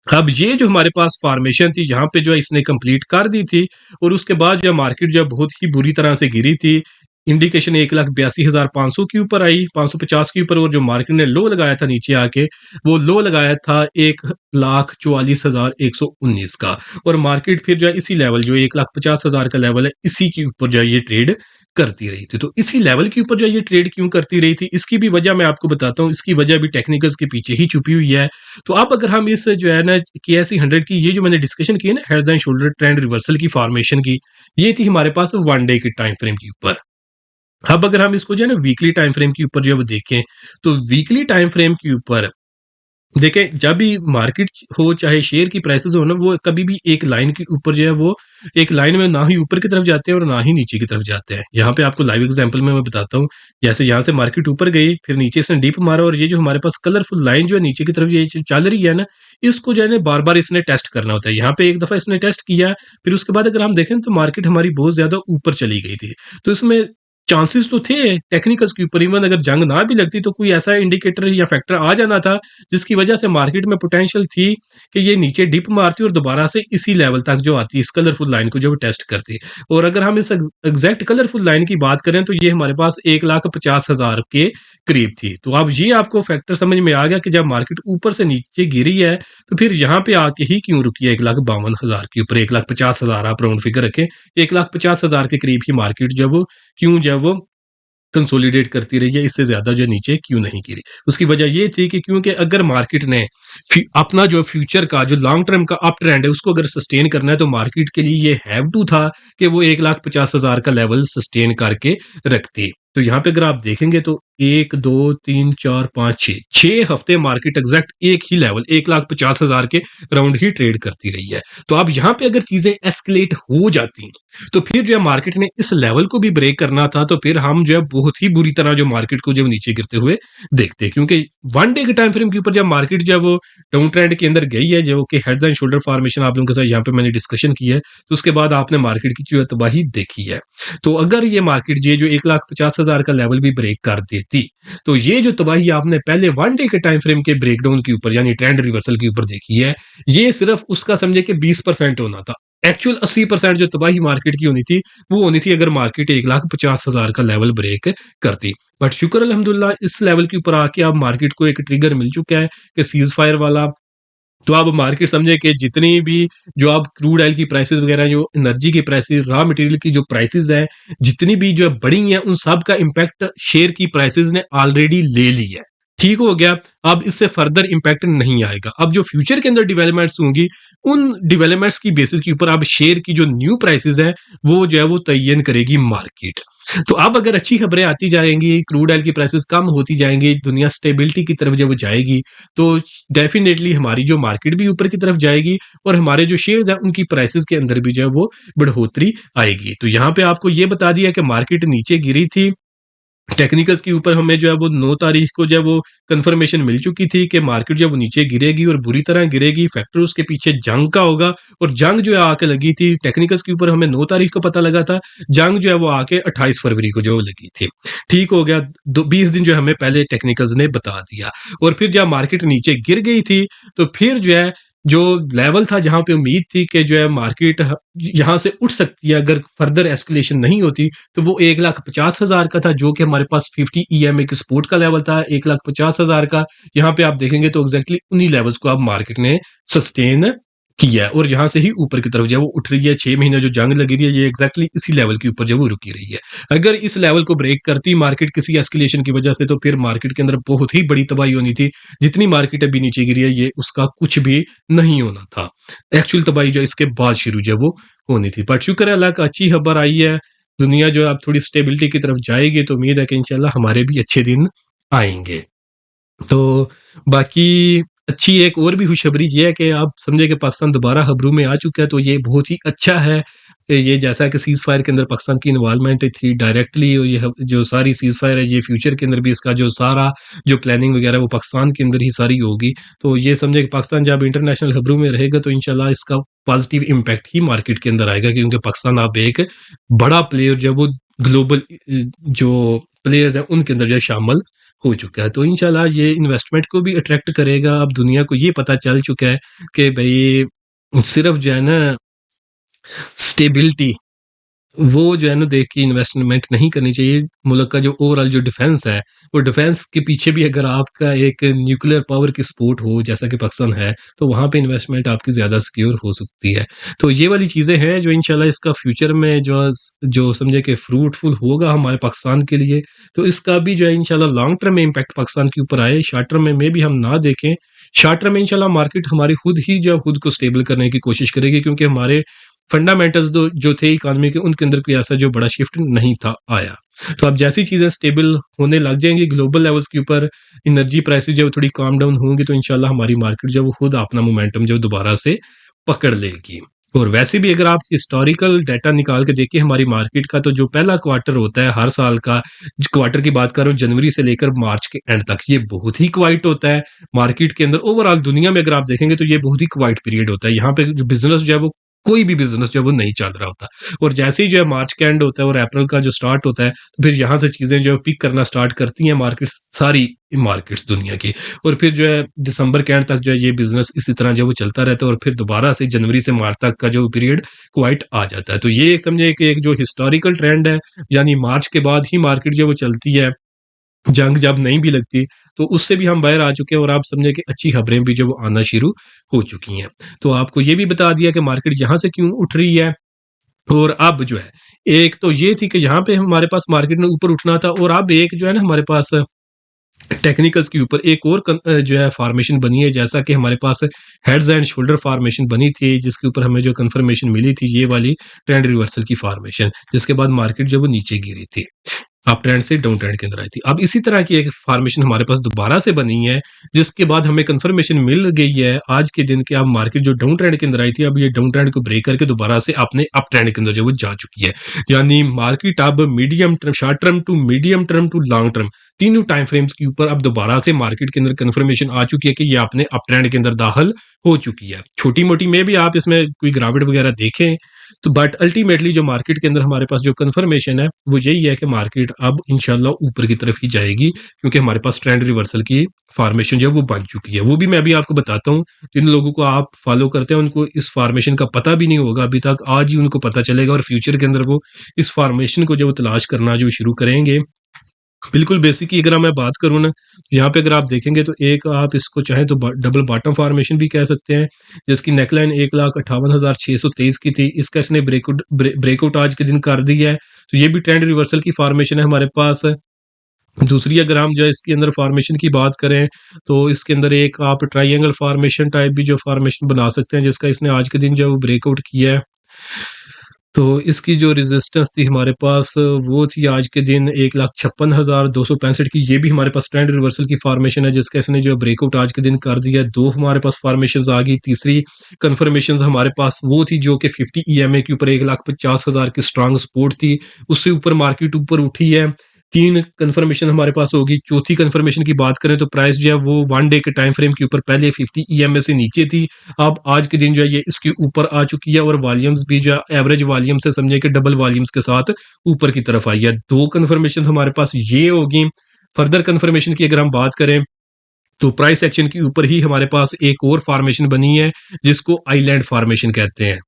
अब ये जो हमारे पास फॉर्मेशन थी यहाँ पे जो है इसने कंप्लीट कर दी थी, और उसके बाद जो मार्केट जो बहुत ही बुरी तरह से गिरी थी। इंडिकेशन 1,82,500 के ऊपर आई, 550 के ऊपर, और जो मार्केट ने लो लगाया था नीचे आके, वो लो लगाया था 1,44,119 का। और मार्केट फिर जो है इसी लेवल जो 1,50,000 का लेवल है, इसी के ऊपर जो है ये ट्रेड करती रही थी। तो इसी लेवल के ऊपर जो ये ट्रेड क्यों करती रही थी, इसकी भी वजह मैं आपको बताता हूँ। इसकी वजह भी टेक्निकल्स के पीछे ही छुपी हुई है। तो अब अगर हम इस जो है ना KSE 100 की ये जो मैंने डिस्कशन की है ना, heads and shoulder trend reversal की फॉर्मेशन की, ये थी हमारे पास 1 डे की टाइम फ्रेम के ऊपर। अब अगर हम इसको जो है ना वीकली टाइम फ्रेम के ऊपर जो है वो देखें, तो वीकली टाइम फ्रेम के ऊपर देखें, जब भी मार्केट हो चाहे शेयर की प्राइसेस हो ना, वो कभी भी एक लाइन के ऊपर जो है वो एक लाइन में ना ही ऊपर की तरफ जाते हैं और ना ही नीचे की तरफ जाते हैं। यहाँ पे आपको लाइव एग्जांपल में मैं बताता हूँ। जैसे यहाँ से मार्केट ऊपर गई, फिर नीचे से डीप मारा, और ये जो हमारे पास कलरफुल लाइन जो है नीचे की तरफ ये जो चल रही है ना, इसको जो है ना बार बार इसने टेस्ट करना होता है। यहाँ पे एक दफा इसने टेस्ट किया, फिर उसके बाद अगर हम देखें तो मार्केट हमारी बहुत ज्यादा ऊपर चली गई थी। तो इसमें चांसेस तो थे टेक्निकल्स के ऊपर, इवन अगर जंग ना भी लगती तो कोई ऐसा इंडिकेटर या फैक्टर आ जाना था जिसकी वजह से मार्केट में पोटेंशियल थी कि ये नीचे डिप मारती और दोबारा से इसी लेवल तक जो आती, इस कलरफुल लाइन को जो टेस्ट करती। और अगर हम इस एग्जैक्ट कलरफुल लाइन की बात करें तो ये हमारे पास 1,50,000 के करीब थी। तो अब ये आपको फैक्टर समझ में आ गया कि जब मार्केट ऊपर से नीचे गिरी है तो फिर यहाँ पे आके ही क्यों रुकी है 1,52,000 के ऊपर। 1,50,000 आप राउंड फिगर रखें, 1,50,000 के करीब ही मार्केट जब वो क्यों जब वो कंसोलिडेट करती रही है, इससे ज्यादा जो नीचे क्यों नहीं गिरी। उसकी वजह ये थी कि क्योंकि अगर मार्केट ने अपना जो फ्यूचर का जो लॉन्ग टर्म का अप ट्रेंड है उसको अगर सस्टेन करना है तो मार्केट के लिए ये हैव टू था कि वो 1,50,000 का लेवल सस्टेन करके रखती। तो यहाँ पे अगर आप देखेंगे तो 1 2 3 4 5 6 हफ्ते मार्केट एग्जैक्ट एक ही लेवल 1,50,000 के राउंड ही ट्रेड करती रही है। तो अब यहाँ पे अगर चीजें एस्केलेट हो जाती तो फिर जो है मार्केट ने इस लेवल को भी ब्रेक करना था, तो फिर हम जो है बहुत ही बुरी तरह जो मार्केट को जो नीचे गिरते हुए देखते, क्योंकि वन डे के टाइम फ्रेम के ऊपर जब मार्केट जब वो डाउन ट्रेंड के अंदर गई है, जो कि हेड एंड शोल्डर फॉर्मेशन आप लोगों के साथ यहाँ पे मैंने डिस्कशन की है, तो उसके बाद आपने मार्केट की जो है तबाही देखी है। तो अगर ये मार्केट ये जो 1,50,000 का लेवल भी ब्रेक कर देती, तो ये जो तबाही आपने पहले वन डे के टाइम फ्रेम के ब्रेकडाउन के ऊपर यानी ट्रेंड रिवर्सल के ऊपर देखी है, ये सिर्फ उसका समझे कि 20% होना था। एक्चुअल 80% जो तबाही मार्केट की होनी थी, वो होनी थी अगर मार्केट 1,50,000 का लेवल ब्रेक करती। बट शुक्र अल्हम्दुलिल्लाह इस लेवल के ऊपर आके अब मार्केट को एक ट्रिगर मिल चुका है कि सीज फायर वाला। तो अब मार्केट समझे कि जितनी भी जो अब क्रूड ऑयल की प्राइसेस वगैरह, जो एनर्जी की प्राइसेस, रॉ मटेरियल की जो प्राइसेस हैं, जितनी भी जो है बढ़ी हैं, उन सब का इम्पैक्ट शेयर की प्राइसेस ने ऑलरेडी ले ली है। ठीक हो गया। अब इससे फर्दर इम्पैक्ट नहीं आएगा। अब जो फ्यूचर के अंदर डेवलपमेंट्स होंगी, उन डेवलपमेंट्स की बेसिस के ऊपर अब शेयर की जो न्यू प्राइसेस हैं वो जो है वो तयन करेगी मार्केट। तो अब अगर अच्छी खबरें आती जाएंगी, क्रूड ऑयल की प्राइसेस कम होती जाएंगी, दुनिया स्टेबिलिटी की तरफ जब वो जाएगी, तो डेफिनेटली हमारी जो मार्केट भी ऊपर की तरफ जाएगी और हमारे जो शेयर्स हैं उनकी प्राइसेस के अंदर भी जो है वो बढ़ोतरी आएगी। तो यहाँ पे आपको ये बता दिया कि मार्केट नीचे गिरी थी, टेक्निकल्स के ऊपर हमें जो है वो 9 तारीख को जब वो कंफर्मेशन मिल चुकी थी कि मार्केट जब वो नीचे गिरेगी और बुरी तरह गिरेगी, फैक्टर उसके पीछे जंग का होगा। और जंग जो है आके लगी थी टेक्निकल्स के ऊपर, हमें 9 तारीख को पता लगा था, जंग जो है वो आके 28 फरवरी को जो लगी थी। ठीक हो गया। 20 दिन जो हमें पहले टेक्निकल्स ने बता दिया। और फिर जब मार्केट नीचे गिर गई थी, तो फिर जो है जो लेवल था जहां पे उम्मीद थी कि जो है मार्केट यहां से उठ सकती है अगर फर्दर एस्केलेशन नहीं होती, तो वो 1,50,000 का था, जो कि हमारे पास 50 EMA की सपोर्ट का लेवल था 1,50,000 का। यहाँ पे आप देखेंगे तो एग्जैक्टली उन्हीं लेवल्स को अब मार्केट ने सस्टेन किया है और यहाँ से ही ऊपर की तरफ जो है वो उठ रही है। 6 महीने जो जंग लगी रही है, ये एग्जैक्टली इसी लेवल के ऊपर जो वो रुकी रही है। अगर इस लेवल को ब्रेक करती मार्केट किसी एस्केलेशन की वजह से, तो फिर मार्केट के अंदर बहुत ही बड़ी तबाही होनी थी। जितनी मार्केट अभी नीचे गिरी है, ये उसका कुछ भी नहीं होना था। एक्चुअल तबाही जो इसके बाद शुरू जो है वो होनी थी। बट शुक्र है अल्लाह का, अच्छी खबर आई है। दुनिया जो है अब थोड़ी स्टेबिलिटी की तरफ जाएगी, तो उम्मीद है कि इंशाल्लाह हमारे भी अच्छे दिन आएंगे। तो बाकी अच्छी एक और भी खुशखबरी ये है कि आप समझे कि पाकिस्तान दोबारा खबरों में आ चुका है, तो ये बहुत ही अच्छा है। ये जैसा कि सीज़ फायर के अंदर पाकिस्तान की इन्वॉल्वमेंट थी डायरेक्टली, और ये जो सारी सीज़ फायर है, ये फ्यूचर के अंदर भी इसका जो सारा जो प्लानिंग वगैरह वो पाकिस्तान के अंदर ही सारी होगी। तो ये समझे कि पाकिस्तान जब इंटरनेशनल खबरों में रहेगा, तो इंशाल्लाह इसका पॉजिटिव इम्पैक्ट ही मार्केट के अंदर आएगा, क्योंकि पाकिस्तान अब एक बड़ा प्लेयर जो है वो ग्लोबल जो प्लेयर्स हैं उनके अंदर जो है शामिल हो चुका है। तो इंशाल्लाह ये इन्वेस्टमेंट को भी अट्रैक्ट करेगा। अब दुनिया को ये पता चल चुका है कि भई सिर्फ जो है ना स्टेबिलिटी, वो जो है ना देख के इन्वेस्टमेंट नहीं करनी चाहिए। मुल्क का जो ओवरऑल जो डिफेंस है, वो डिफेंस के पीछे भी अगर आपका एक न्यूक्लियर पावर की सपोर्ट हो जैसा कि पाकिस्तान है, तो वहाँ पे इन्वेस्टमेंट आपकी ज़्यादा सिक्योर हो सकती है। तो ये वाली चीज़ें हैं जो इंशाल्लाह इसका फ्यूचर में जो समझे कि फ्रूटफुल होगा हमारे पाकिस्तान के लिए। तो इसका भी जो है इंशाल्लाह लॉन्ग टर्म में इम्पैक्ट पाकिस्तान के ऊपर आए, शॉर्ट टर्म में भी हम ना देखें। शॉर्ट टर्म में इंशाल्लाह मार्केट हमारी खुद ही जो है खुद को स्टेबल करने की कोशिश करेगी, क्योंकि हमारे फंडामेंटल्स जो थे इकोनॉमी के, उनके अंदर कोई ऐसा जो बड़ा शिफ्ट नहीं था आया। तो अब जैसी चीज़ें स्टेबल होने लग जाएंगी ग्लोबल लेवल्स के ऊपर, एनर्जी प्राइसेस जो थोड़ी काम डाउन होंगी, तो इंशाल्लाह हमारी मार्केट जो वो खुद अपना मोमेंटम जो दोबारा से पकड़ लेगी। और वैसे भी अगर आप हिस्टोरिकल डाटा निकाल के देखिए हमारी मार्केट का, तो जो पहला क्वार्टर होता है हर साल का, क्वार्टर की बात कर रहा हूँ जनवरी से लेकर मार्च के एंड तक, ये बहुत ही क्वाइट होता है मार्केट के अंदर। ओवरऑल दुनिया में अगर आप देखेंगे तो ये बहुत ही क्वाइट पीरियड होता है। यहाँ पे जो बिजनेस जो है वो कोई भी बिजनेस जो है वो नहीं चल रहा होता। और जैसे ही जो है मार्च का एंड होता है और अप्रैल का जो स्टार्ट होता है, तो फिर यहाँ से चीजें जो है पिक करना स्टार्ट करती हैं मार्केट्स, सारी मार्केट्स दुनिया की। और फिर जो है दिसंबर के एंड तक जो है ये बिजनेस इसी तरह जो वो चलता रहता है, और फिर दोबारा से जनवरी से मार्च तक का जो पीरियड क्वाइट आ जाता है। तो ये एक समझे कि एक जो हिस्टोरिकल ट्रेंड है, यानी मार्च के बाद ही मार्केट जो वो चलती है, जंग जब नहीं भी लगती, तो उससे भी हम बाहर आ चुके हैं और आप समझे कि अच्छी खबरें भी जो वो आना शुरू हो चुकी हैं। तो आपको ये भी बता दिया कि मार्केट यहाँ से क्यों उठ रही है। और अब जो है एक तो ये थी कि यहाँ पे हमारे पास मार्केट ने ऊपर उठना था, और अब एक जो है ना हमारे पास टेक्निकल्स के ऊपर एक और जो है फॉर्मेशन बनी है, जैसा कि हमारे पास हेड्स एंड शोल्डर फॉर्मेशन बनी थी, जिसके ऊपर हमें जो कंफर्मेशन मिली थी ये वाली ट्रेंड रिवर्सल की फॉर्मेशन, जिसके बाद मार्केट जो वो नीचे गिरी थी, अप ट्रेंड से डाउन ट्रेंड के अंदर आई थी। अब इसी तरह की एक फॉर्मेशन हमारे पास दोबारा से बनी है, जिसके बाद हमें कंफर्मेशन मिल गई है आज के दिन के, अब मार्केट जो डाउन ट्रेंड के अंदर आई थी, अब ये डाउन ट्रेंड को ब्रेक करके दोबारा से अपने अप ट्रेंड के अंदर जो वो जा चुकी है। यानी मार्केट अब medium term, short term to medium term to long term, तीनों टाइम फ्रेम्स के ऊपर अब दोबारा से मार्केट के अंदर कंफर्मेशन आ चुकी है कि ये अपने अप ट्रेंड के अंदर दाखिल हो चुकी है। छोटी मोटी में भी आप इसमें कोई गिरावट वगैरह देखें तो, बट अल्टीमेटली जो मार्केट के अंदर हमारे पास जो कंफर्मेशन है वो यही है कि मार्केट अब इंशाल्लाह ऊपर की तरफ ही जाएगी, क्योंकि हमारे पास ट्रेंड रिवर्सल की फॉर्मेशन जो है वो बन चुकी है। वो भी मैं अभी आपको बताता हूँ, जिन लोगों को आप फॉलो करते हैं उनको इस फॉर्मेशन का पता भी नहीं होगा अभी तक, आज ही उनको पता चलेगा और फ्यूचर के अंदर वो इस फॉर्मेशन को जो वो तलाश करना जो शुरू करेंगे। बिल्कुल बेसिक की अगर मैं बात करूँ ना, यहाँ पे अगर आप देखेंगे तो एक आप इसको चाहें तो डबल बॉटम फॉर्मेशन भी कह सकते हैं, जिसकी नेकलाइन 1,58,623 की थी। इसका इसने ब्रेकआउट आज के दिन कर दिया है, तो ये भी ट्रेंड रिवर्सल की फॉर्मेशन है हमारे पास। दूसरी अगर हम जो है इसके अंदर फॉर्मेशन की बात करें, तो इसके अंदर एक आप ट्राइंगल फॉर्मेशन टाइप भी जो फॉर्मेशन बना सकते हैं, जिसका इसने आज के दिन जो है वो ब्रेकआउट किया है। तो इसकी जो रेजिस्टेंस थी हमारे पास वो थी आज के दिन 1,56,265 की। ये भी हमारे पास ट्रेंड रिवर्सल की फॉर्मेशन है, जिसका इसने जो ब्रेकआउट आज के दिन कर दिया। दो हमारे पास फॉर्मेशन आ गई। तीसरी कंफर्मेशन हमारे पास वो थी जो कि 50 EMA के ऊपर 1,50,000 की स्ट्रांग सपोर्ट थी, उससे ऊपर मार्केट ऊपर उठी है। तीन कंफर्मेशन हमारे पास होगी। चौथी कंफर्मेशन की बात करें तो प्राइस जो है वो 1 डे के टाइम फ्रेम के ऊपर पहले 50 EMA से नीचे थी, अब आज के दिन जो है ये इसके ऊपर आ चुकी है, और वॉल्यूम्स भी जो है एवरेज वॉल्यूम से समझे कि डबल वॉल्यूम्स के साथ ऊपर की तरफ आई है। दो कंफर्मेशन हमारे पास ये होगी। फर्दर कंफर्मेशन की अगर हम बात करें तो प्राइस एक्शन के ऊपर ही हमारे पास एक और फॉर्मेशन बनी है, जिसको आइलैंड फॉर्मेशन कहते हैं।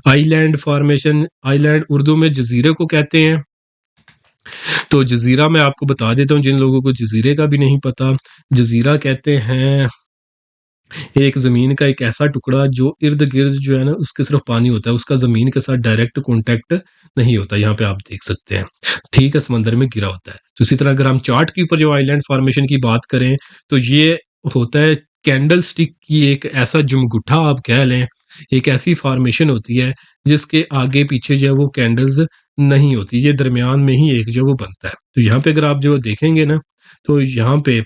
आइलैंड फॉर्मेशन, आइलैंड उर्दू में जजीरे को कहते हैं। तो जजीरा मैं आपको बता देता हूँ जिन लोगों को जजीरे का भी नहीं पता। जजीरा कहते हैं एक ज़मीन का एक ऐसा टुकड़ा जो इर्द-गिर्द जो है ना उसके सिर्फ पानी होता है, उसका ज़मीन के साथ डायरेक्ट कॉन्टैक्ट नहीं होता। यहाँ पे आप देख सकते हैं, ठीक है, समंदर में गिरा होता है। तो इसी तरह अगर हम चार्ट के ऊपर जो आइलैंड फॉर्मेशन की बात करें, तो ये होता है कैंडल स्टिक की एक ऐसा जुमगुठा आप कह लें, एक ऐसी फॉर्मेशन होती है जिसके आगे-पीछे जो है वो कैंडल्स नहीं होती, ये दरमियान में ही एक जो वो बनता है। तो यहाँ पे अगर आप जो देखेंगे ना, तो यहाँ पे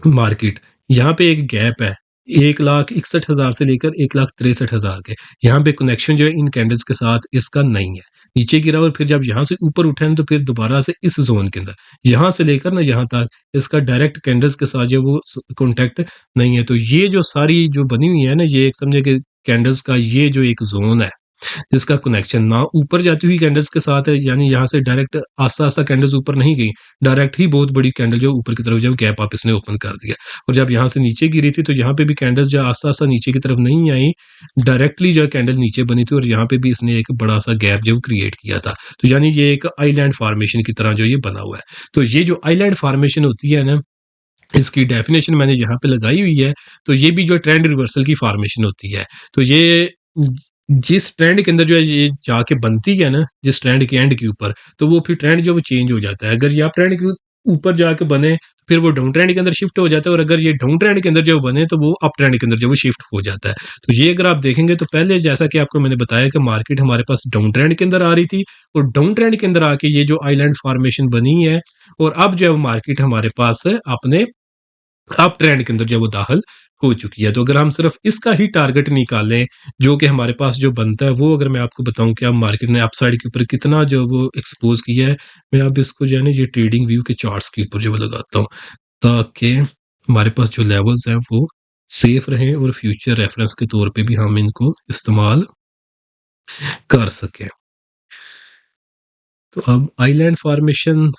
मार्केट, यहाँ पे एक गैप है 1,61,000 से लेकर 1,63,000 के। यहाँ पे कनेक्शन जो है इन कैंडल्स के साथ इसका नहीं है। नीचे गिरा और फिर जब यहाँ से ऊपर उठा है तो फिर दोबारा से इस ज़ोन के अंदर, यहाँ से लेकर ना यहाँ तक इसका डायरेक्ट कैंडल्स के साथ जो वो कॉन्टैक्ट नहीं है। तो ये जो सारी जो बनी हुई है ना, ये एक समझे कि कैंडल्स का ये जो एक ज़ोन है, जिसका कनेक्शन ना ऊपर जाती हुई कैंडल्स के साथ है, यानी यहाँ से डायरेक्ट आस्ता-आस्ता कैंडल्स ऊपर नहीं गई, डायरेक्ट ही बहुत बड़ी कैंडल जो ऊपर की तरफ जो गैप आप इसने ओपन कर दिया। और जब यहाँ से नीचे गिरी थी तो यहाँ पे भी कैंडल्स जो आस्ता-आस्ता नीचे की तरफ नहीं आई, डायरेक्टली जो कैंडल नीचे बनी थी और यहाँ पे भी इसने एक बड़ा-सा गैप जो क्रिएट किया था। तो यानी ये एक आइलैंड फॉर्मेशन की तरह जो ये बना हुआ है। तो ये जो आइलैंड फॉर्मेशन होती है ना, इसकी डेफिनेशन मैंने यहाँ पे लगाई हुई है। तो ये भी जो ट्रेंड रिवर्सल की फॉर्मेशन होती है, तो ये जिस ट्रेंड के अंदर जो है ये जाके बनती है ना, जिस ट्रेंड के एंड के ऊपर, तो वो फिर ट्रेंड जो वो चेंज हो जाता है। अगर ये आप ट्रेंड के ऊपर जाके बने, फिर वो डाउन ट्रेंड के अंदर शिफ्ट हो जाता है, और अगर ये डाउन ट्रेंड के अंदर जो बने तो वो अप ट्रेंड के अंदर जो वो शिफ्ट हो जाता है। तो ये अगर आप देखेंगे तो पहले जैसा कि आपको मैंने बताया कि मार्केट हमारे पास डाउन ट्रेंड के अंदर आ रही थी, और डाउन ट्रेंड के अंदर आके ये जो आइलैंड फॉर्मेशन बनी है, और अब जो है मार्केट हमारे पास अपने अप ट्रेंड के अंदर जो है वो दाखिल हो चुकी है। तो अगर हम सिर्फ इसका ही टारगेट निकालें, जो कि हमारे पास जो बनता है, वो अगर मैं आपको बताऊँ कि अब मार्केट ने अपसाइड के ऊपर कितना जो वो एक्सपोज़ किया है, मैं अब इसको जो है ना ये ट्रेडिंग व्यू के चार्ट्स के ऊपर जो वो लगाता हूँ, ताकि हमारे पास जो लेवल्स हैं वो सेफ रहें और फ्यूचर रेफरेंस के तौर पे भी हम इनको इस्तेमाल कर सकें। तो अब आइलैंड फॉर्मेशन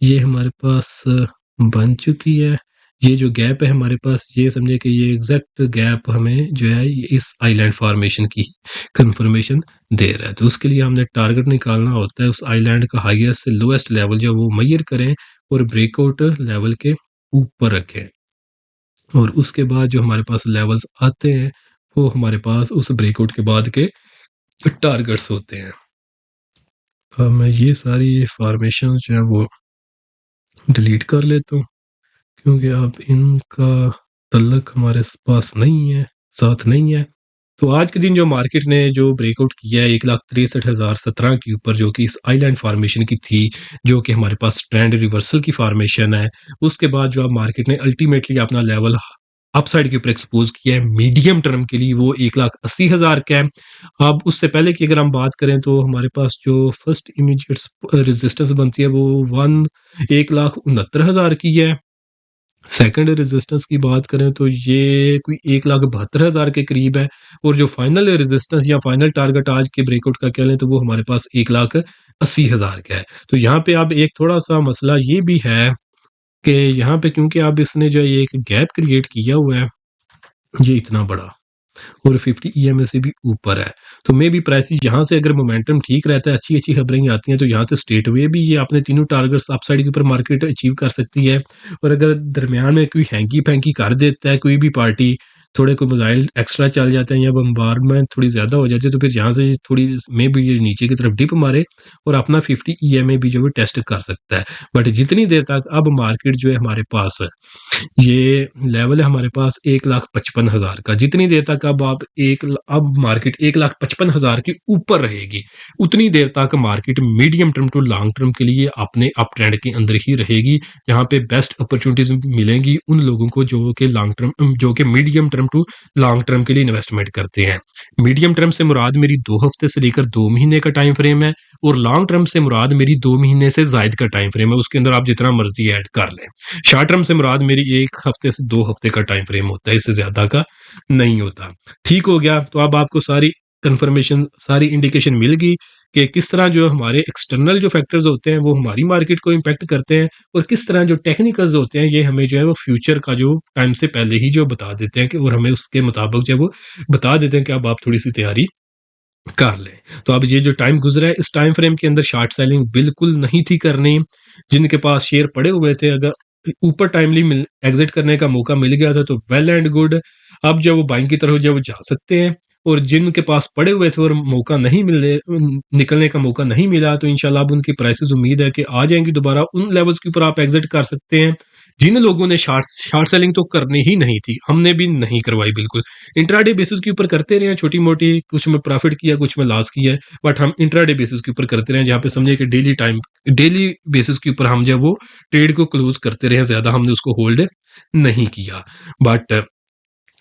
ये हमारे पास बन चुकी है। ये जो गैप है हमारे पास, ये समझे कि ये एग्ज़ैक्ट गैप हमें जो है ये इस आइलैंड फॉर्मेशन की कन्फर्मेशन दे रहा है। तो उसके लिए हमने टारगेट निकालना होता है, उस आइलैंड का हाईएस्ट से लोएस्ट लेवल जो है वो मेजर करें और ब्रेकआउट लेवल के ऊपर रखें। और उसके बाद जो हमारे पास लेवल्स आते हैं, वो हमारे पास उस ब्रेकआउट के बाद के टारगेट्स होते हैं। तो मैं ये सारी फॉर्मेशन जो है वो डिलीट कर लेता हूँ क्योंकि अब इनका तल्लक हमारे पास नहीं है, साथ नहीं है। तो आज के दिन जो मार्केट ने जो ब्रेकआउट किया है 1,63,017 के ऊपर, जो कि इस आइलैंड फॉर्मेशन की थी, जो कि हमारे पास ट्रेंड रिवर्सल की फॉर्मेशन है। उसके बाद जो अब मार्केट ने अल्टीमेटली अपना लेवल अपसाइड के ऊपर एक्सपोज किया है मीडियम टर्म के लिए, वो 1,80,000 का है। अब उससे पहले की अगर हम बात करें तो हमारे पास जो फर्स्ट इमीडिएट रेजिस्टेंस बनती है वो 1,69,000 की है। सेकंड रेजिस्टेंस की बात करें तो ये कोई 1,72,000 के करीब है। और जो फाइनल रेजिस्टेंस या फाइनल टारगेट आज के ब्रेकआउट का कह लें तो वो हमारे पास 1,80,000 का है। तो यहाँ पे अब एक थोड़ा-सा मसला ये भी है कि यहाँ पे क्योंकि अब इसने जो है ये एक गैप क्रिएट किया हुआ है, ये इतना बड़ा, और 50 ईएमए से भी ऊपर है। तो मे बी प्राइसेस यहाँ से अगर मोमेंटम ठीक रहता है, अच्छी-अच्छी खबरें ही आती हैं, तो यहाँ से स्ट्रेट अवे भी ये अपने तीनों टारगेट्स अपसाइड के ऊपर मार्केट अचीव कर सकती है। और अगर दरमियान में कोई हैंकी-पैंकी कर देता है कोई भी पार्टी, थोड़े कोई मिसाइल एक्स्ट्रा चल जाते हैं या बम्बार्डमेंट थोड़ी ज़्यादा हो जाती है, तो फिर यहाँ से थोड़ी मे बी ये नीचे की तरफ डिप मारे और अपना 50 ईएमए भी जो है टेस्ट कर सकता है। बट जितनी देर तक अब मार्केट जो है हमारे पास ये लेवल है हमारे पास 1,55,000 का। जितनी देर तक अब आप अब मार्केट 1,55,000 के ऊपर रहेगी, उतनी देर तक market medium term to long term के लिए अपने अप ट्रेंड के अंदर ही रहेगी। यहाँ पे बेस्ट अपॉर्चुनिटीज़ मिलेंगी उन लोगों को जो कि medium term to long term के लिए इन्वेस्टमेंट करते हैं। मीडियम टर्म से मुराद मेरी 2 हफ्ते से लेकर 2 महीने का टाइम फ्रेम है, और लॉन्ग टर्म से मुराद मेरी 2 महीने से ज़ायद का टाइम फ्रेम है। उसके अंदर आप जितना मर्ज़ी ऐड कर लें। शॉर्ट टर्म से मुराद मेरी 1 हफ्ते से 2 हफ्ते का टाइम फ्रेम होता है, इससे ज़्यादा का नहीं होता। ठीक हो गया, तो अब आपको सारी कन्फर्मेशन, सारी इंडिकेशन मिल गई कि किस तरह जो हमारे एक्सटर्नल जो फैक्टर्स होते हैं, वो हमारी मार्केट को इम्पैक्ट करते हैं, और किस तरह जो टेक्निकल्स होते हैं, ये हमें जो है वो फ्यूचर का जो टाइम से पहले ही जो बता देते हैं कि, और हमें उसके मुताबिक जो है वो बता देते हैं कि अब आप थोड़ी-सी तैयारी कर लें। तो अब ये जो टाइम गुज़रा है, इस टाइम फ्रेम के अंदर शॉर्ट सेलिंग बिल्कुल नहीं थी करनी। जिनके पास शेयर पड़े हुए थे, अगर ऊपर टाइमली एग्ज़िट करने का मौका मिल गया था तो वेल एंड गुड। अब जब वो बाइंग की तरफ जब वो जा सकते हैं, और जिनके पास पड़े हुए थे और मौका नहीं मिले, निकलने का मौका नहीं मिला, तो इंशाल्लाह अब उनकी प्राइसेज़ उम्मीद है कि आ जाएँगी दोबारा। उन लेवल्स के ऊपर आप एग्ज़िट कर सकते हैं। जिन लोगों ने शॉर्ट शॉर्ट सेलिंग तो करनी ही नहीं थी, हमने भी नहीं करवाई बिल्कुल। इंट्राडे बेसिस के ऊपर करते रहे हैं छोटी-मोटी, कुछ में प्रॉफ़िट किया, कुछ में लॉस किया है, बट हम इंट्राडे बेसिस के ऊपर करते रहे हैं, जहाँ पे समझिए कि डेली बेसिस के ऊपर हम जो है वो ट्रेड को क्लोज़ करते रहे हैं, ज़्यादा हमने उसको होल्ड नहीं किया। But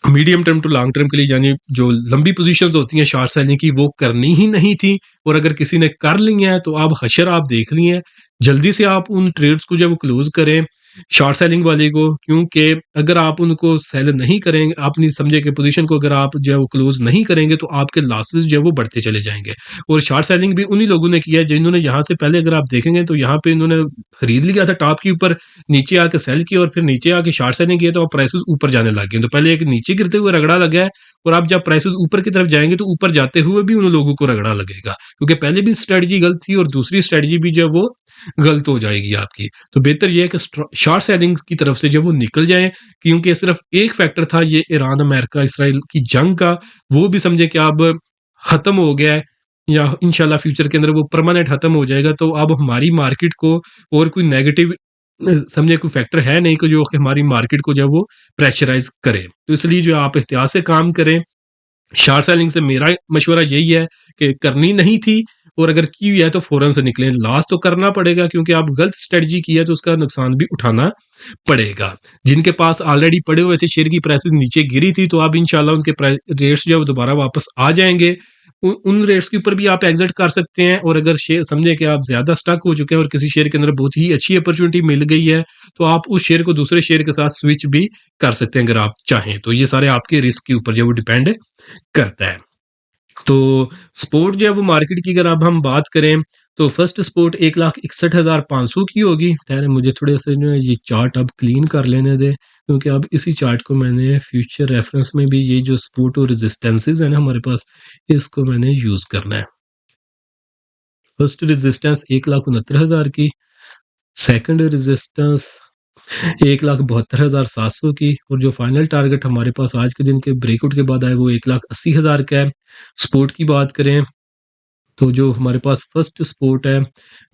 medium term to long term के लिए, यानी जो लंबी पोजीशंस होती हैं शॉर्ट सेलिंग की, वो करनी ही नहीं थी। और अगर किसी ने कर ली हैं तो अब हशर आप देख लिए हैं। जल्दी से आप उन ट्रेड्स को जो है वो क्लोज़ करें, शॉर्ट सेलिंग वाले को, क्योंकि अगर आप उनको सेल नहीं करेंगे, अपनी समझे कि पोजीशन को अगर आप जो है वो क्लोज़ नहीं करेंगे, तो आपके लॉसेस जो है वो बढ़ते चले जाएँगे। और शॉर्ट सेलिंग भी उन्हीं लोगों ने किया है जिन्होंने यहाँ से पहले, अगर आप देखेंगे तो यहाँ पे इन्होंने खरीद लिया था टॉप के ऊपर, नीचे आके सेल किया, और फिर नीचे आके शॉर्ट सेलिंग किया, तो अब प्राइसेस ऊपर जाने लग गए। तो पहले एक नीचे गिरते हुए रगड़ा लगा है, और अब जब प्राइसेस ऊपर की तरफ जाएँगे तो ऊपर जाते हुए भी उन लोगों को रगड़ा लगेगा, क्योंकि पहले भी स्ट्रेटजी गलत थी और दूसरी स्ट्रेटजी भी जो है वो गलत हो जाएगी आपकी। तो बेहतर ये है कि शॉर्ट सेलिंग की तरफ से जब वो निकल जाएँ, क्योंकि सिर्फ एक फैक्टर था ये ईरान, अमेरिका, इसराइल की जंग का, वो भी समझे कि अब खत्म हो गया है, या इंशाल्लाह फ्यूचर के अंदर वो परमानेंट खत्म हो जाएगा। तो अब हमारी मार्केट को और कोई नेगेटिव समझे कोई फैक्टर है नहीं कि जो कि हमारी मार्केट को जो है वो प्रेशराइज़ करे। तो इसलिए जो आप एहतियात से काम करें। शॉर्ट सेलिंग से मेरा मशवरा यही है कि करनी नहीं थी, और अगर की हुई है तो फ़ौरन से निकलें। लॉस तो करना पड़ेगा, क्योंकि आप गलत स्ट्रेटजी की है तो उसका नुकसान भी उठाना पड़ेगा। जिनके पास ऑलरेडी पड़े हुए थे, शेयर की प्राइसेस नीचे गिरी थी, तो अब इंशाल्लाह उनके रेट्स जो है वो दोबारा वापस आ जाएँगे। उन रेट्स के ऊपर भी आप एग्ज़िट कर सकते हैं। और अगर शेयर समझें कि आप ज़्यादा स्टक हो चुके हैं और किसी शेयर के अंदर बहुत ही अच्छी अपॉर्चुनिटी मिल गई है, तो आप उस शेयर को दूसरे शेयर के साथ स्विच भी कर सकते हैं अगर आप चाहें। तो ये सारे आपके रिस्क के ऊपर जो है वो डिपेंड करता है। तो सपोर्ट जो है वो मार्केट की अगर अब हम बात करें, तो फर्स्ट सपोर्ट 1,61,500 की होगी। ठहरें, मुझे थोड़े से जो है ये चार्ट अब क्लीन कर लेने दें, क्योंकि अब इसी चार्ट को मैंने फ्यूचर रेफरेंस में भी, ये जो सपोर्ट और रेजिस्टेंसेस है ना हमारे पास, इसको मैंने यूज़ करना है। फर्स्ट रेजिस्टेंस 1,69,000 की, सेकंड रेजिस्टेंस 1,72,700 की, और जो फाइनल टारगेट हमारे पास आज के दिन के ब्रेकआउट के बाद आया वो 1,80,000 का है। सपोर्ट की बात करें तो जो हमारे पास फर्स्ट सपोर्ट है,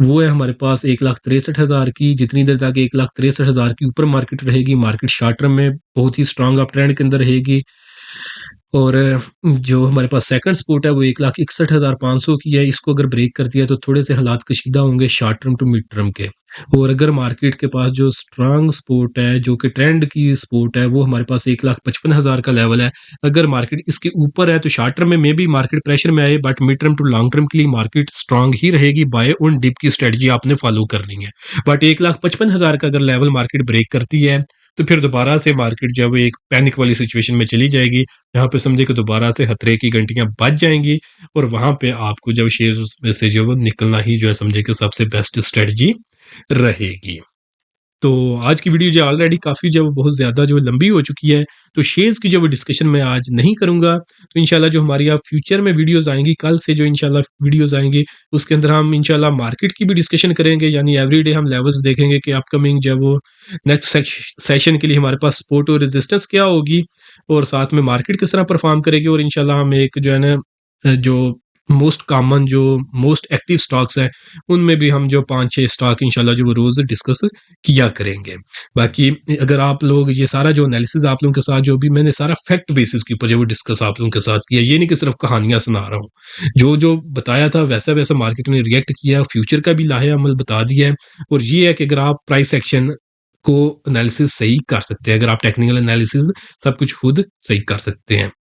वो है हमारे पास 1,63,000 की। जितनी देर तक 1,63,000 के ऊपर मार्केट रहेगी, मार्केट शॉर्ट टर्म में बहुत ही स्ट्रॉन्ग अप ट्रेंड के अंदर रहेगी। और जो हमारे पास सेकंड सपोर्ट है वो 1,61,500 की है। इसको अगर ब्रेक कर दिया तो थोड़े से हालात कशीदा होंगे short term to mid term के। और अगर मार्केट के पास जो स्ट्रॉन्ग सपोर्ट है, जो कि ट्रेंड की सपोर्ट है, वो हमारे पास 1,55,000 का लेवल है। अगर मार्केट इसके ऊपर है तो शॉर्ट टर्म में मे बी मार्केट प्रेशर में आए, but mid term to long term के लिए मार्केट स्ट्रॉन्ग ही रहेगी। बाय ऑन डिप की स्ट्रेटजी आपने फॉलो करनी है। बट 1,55,000 का अगर लेवल मार्केट ब्रेक करती है तो फिर दोबारा से मार्केट जो है वो एक पैनिक वाली सिचुएशन में चली जाएगी। यहाँ पे समझे कि दोबारा से खतरे की घंटियां बज जाएंगी और वहां पे आपको जब शेयर में से जो है वो निकलना ही जो है समझे कि सबसे बेस्ट स्ट्रेटजी रहेगी। तो आज की वीडियो जो ऑलरेडी काफ़ी जो बहुत ज़्यादा जो लंबी हो चुकी है, तो शेयर्स की जो वो डिस्कशन मैं आज नहीं करूँगा। तो इंशाल्लाह जो हमारी अब फ्यूचर में वीडियोज़ आएँगी, कल से जो इंशाल्लाह वीडियोज़ आएँगी, उसके अंदर हम इंशाल्लाह मार्केट की भी डिस्कशन करेंगे, यानी एवरीडे हम लेवल्स देखेंगे कि अपकमिंग जो है वो नेक्स्ट सेशन के लिए हमारे पास सपोर्ट और रेजिस्टेंस क्या होगी और साथ में मार्केट किस तरह परफॉर्म करेगी। और इंशाल्लाह हम एक जो है ना जो मोस्ट कॉमन जो मोस्ट एक्टिव स्टॉक्स हैं, उनमें भी हम जो 5-6 स्टॉक इंशाल्लाह जो वो रोज़ डिस्कस किया करेंगे। बाकी अगर आप लोग ये सारा जो एनालिसिस आप लोगों के साथ जो भी मैंने सारा फैक्ट बेसिस के ऊपर जो वो डिस्कस आप लोगों के साथ किया, ये नहीं कि सिर्फ कहानियाँ सुना रहा हूँ। जो बताया था वैसा-वैसा मार्केट ने रिएक्ट किया, फ्यूचर का भी लाहे-अमल बता दिया है। और ये है कि अगर आप प्राइस एक्शन को एनालिसिस सही कर सकते हैं, अगर आप टेक्निकल एनालिसिस सब कुछ खुद सही कर सकते हैं।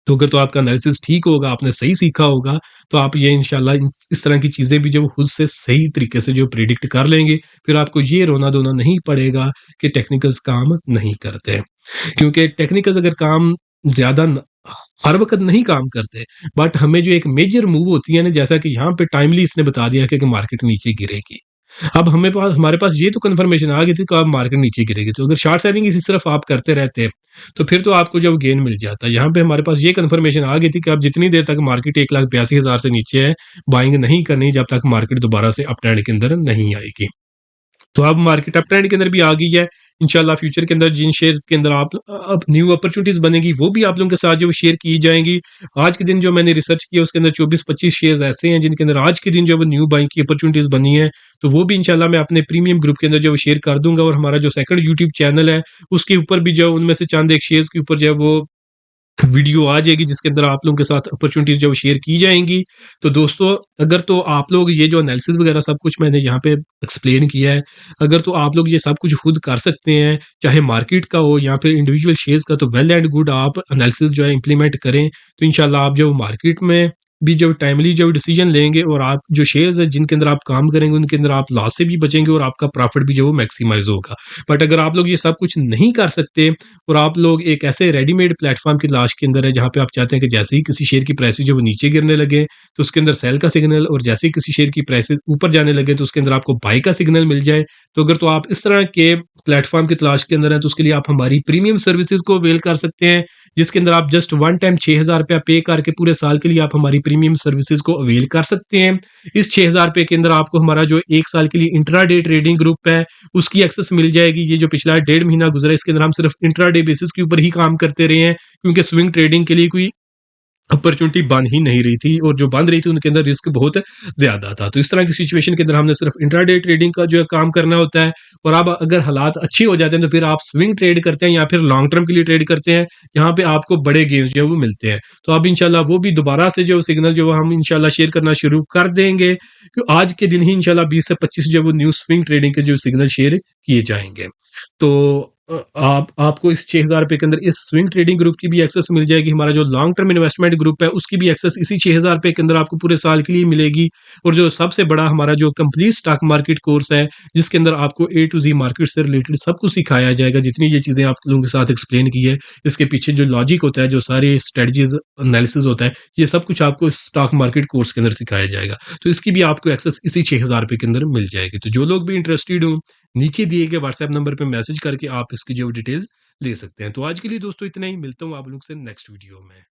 तो अगर तो आपका एनालिसिस ठीक होगा, आपने सही सीखा होगा, तो आप ये इंशाल्लाह इस तरह की चीज़ें भी जब खुद से सही तरीके से जो प्रेडिक्ट कर लेंगे, फिर आपको ये रोना-धोना नहीं पड़ेगा कि टेक्निकल्स काम नहीं करते हैं। क्योंकि टेक्निकल्स अगर काम ज़्यादा न हर वक़्त नहीं काम करते, बट हमें जो एक मेजर मूव होती है ना, जैसा कि यहाँ पे टाइमली इसने बता दिया कि मार्केट नीचे गिरेगी। अब हमारे पास ये तो कन्फर्मेशन आ गई थी कि अब मार्केट नीचे गिरेगी, तो अगर शॉर्ट सेलिंग इसी सिर्फ आप करते रहते, तो फिर तो आपको जब गेन मिल जाता। यहाँ पे हमारे पास ये कन्फर्मेशन आ गई थी कि अब जितनी देर तक मार्केट 1,82,000 से नीचे है, बाइंग नहीं करनी जब तक मार्केट दोबारा से अप ट्रेंड के अंदर नहीं आएगी। तो अब मार्केट अप ट्रेंड के अंदर भी आ गई है। इंशाल्लाह फ्यूचर के अंदर जिन शेयर्स के अंदर आप अब न्यू अपॉर्चुनिटीज़ बनेगी, वो भी आप लोगों के साथ जो शेयर की जाएँगी। आज के दिन जो मैंने रिसर्च किया उसके अंदर 24-25 शेयर्स ऐसे हैं जिनके अंदर आज के दिन जो है वो न्यू बाइंग की अपॉर्चुनिटीज़ बनी है। तो वो भी इंशाल्लाह मैं अपने प्रीमियम ग्रुप के अंदर जो है शेयर कर दूँगा। और हमारा जो सेकंड यूट्यूब चैनल है, उसके ऊपर भी जो है उनमें से चंद एक शेयर्स के ऊपर जो है वो वीडियो आ जाएगी जिसके अंदर आप लोगों के साथ अपॉर्चुनिटीज़ जो शेयर की जाएँगी। तो दोस्तों, अगर तो आप लोग ये जो एनालिसिस वगैरह सब कुछ मैंने यहाँ पे एक्सप्लेन किया है, अगर तो आप लोग ये सब कुछ खुद कर सकते हैं, चाहे मार्केट का हो या फिर इंडिविजुअल शेयर्स का, तो वेल एंड गुड आप एनालिसिस जो है इम्प्लीमेंट करें। तो इंशाल्लाह आप जो मार्केट में भी जब टाइमली जब डिसीजन लेंगे और आप जो शेयर्स हैं जिनके अंदर आप काम करेंगे, उनके अंदर आप लॉस से भी बचेंगे और आपका प्रॉफिट भी जो है वो मैक्सिमाइज़ होगा। बट अगर आप लोग ये सब कुछ नहीं कर सकते और आप लोग एक ऐसे रेडीमेड प्लेटफॉर्म की तलाश के अंदर है जहाँ पे आप चाहते हैं कि जैसे ही किसी शेयर की प्राइसेस जो वो नीचे गिरने लगे तो उसके अंदर सेल का सिग्नल, और जैसे ही किसी शेयर की प्राइसेस ऊपर जाने लगे तो उसके अंदर आपको बाय का सिग्नल मिल जाए, तो अगर तो आप इस तरह के प्लेटफॉर्म की तलाश के अंदर हैं तो उसके लिए आप हमारी प्रीमियम सर्विसेज को अवेल कर सकते हैं, जिसके अंदर आप जस्ट वन टाइम 6,000 रुपया पे करके पूरे साल के लिए आप हमारी प्रीमियम सर्विसेज को अवेल कर सकते हैं। इस 6,000 रुपये के अंदर आपको हमारा जो 1 साल के लिए इंट्राडे ट्रेडिंग ग्रुप है उसकी एक्सेस मिल जाएगी। ये जो पिछला 1.5 महीना गुजरा इसके अंदर हम सिर्फ इंट्राडे बेसिस के ऊपर ही काम करते रहे हैं, क्योंकि स्विंग ट्रेडिंग के लिए कोई अपॉर्चुनिटी बन ही नहीं रही थी और जो बन रही थी उनके अंदर रिस्क बहुत ज़्यादा था। तो इस तरह की सिचुएशन के अंदर हमने सिर्फ इंट्राडे ट्रेडिंग का जो है काम करना होता है। और अब अगर हालात अच्छे हो जाते हैं तो फिर आप स्विंग ट्रेड करते हैं या फिर लॉन्ग टर्म के लिए ट्रेड करते हैं, जहाँ पे आपको बड़े गेन्स जो है वो मिलते हैं। तो अब इंशाल्लाह वो भी दोबारा से जो सिग्नल जो हम इंशाल्लाह शेयर करना शुरू कर देंगे, कि आज के दिन ही इंशाल्लाह 20 से 25 जो वो न्यू स्विंग ट्रेडिंग के जो सिग्नल शेयर किए जाएँगे। तो आपको इस 6,000 रुपए के अंदर इस स्विंग ट्रेडिंग ग्रुप की भी एक्सेस मिल जाएगी। हमारा जो लॉन्ग टर्म इन्वेस्टमेंट ग्रुप है उसकी भी एक्सेस इसी 6,000 रुपए के अंदर आपको पूरे साल के लिए मिलेगी। और जो सबसे बड़ा हमारा जो कंप्लीट स्टॉक मार्केट कोर्स है, जिसके अंदर आपको ए टू ज़ेड मार्केट से रिलेटेड सब कुछ सिखाया जाएगा। जितनी ये चीज़ें आप लोगों के साथ एक्सप्लेन की है, इसके पीछे जो लॉजिक होता है, जो सारे स्ट्रेटजीज एनालिसिस होता है, ये सब कुछ आपको इस स्टॉक मार्केट कोर्स के अंदर सिखाया जाएगा। तो इसकी भी आपको एक्सेस इसी 6,000 रुपए के अंदर मिल जाएगी। तो जो लोग भी इंटरेस्टेड हो, नीचे दिए गए व्हाट्सएप नंबर पे मैसेज करके आप इसकी जो डिटेल्स ले सकते हैं। तो आज के लिए दोस्तों इतना ही, मिलता हूँ आप लोग से नेक्स्ट वीडियो में।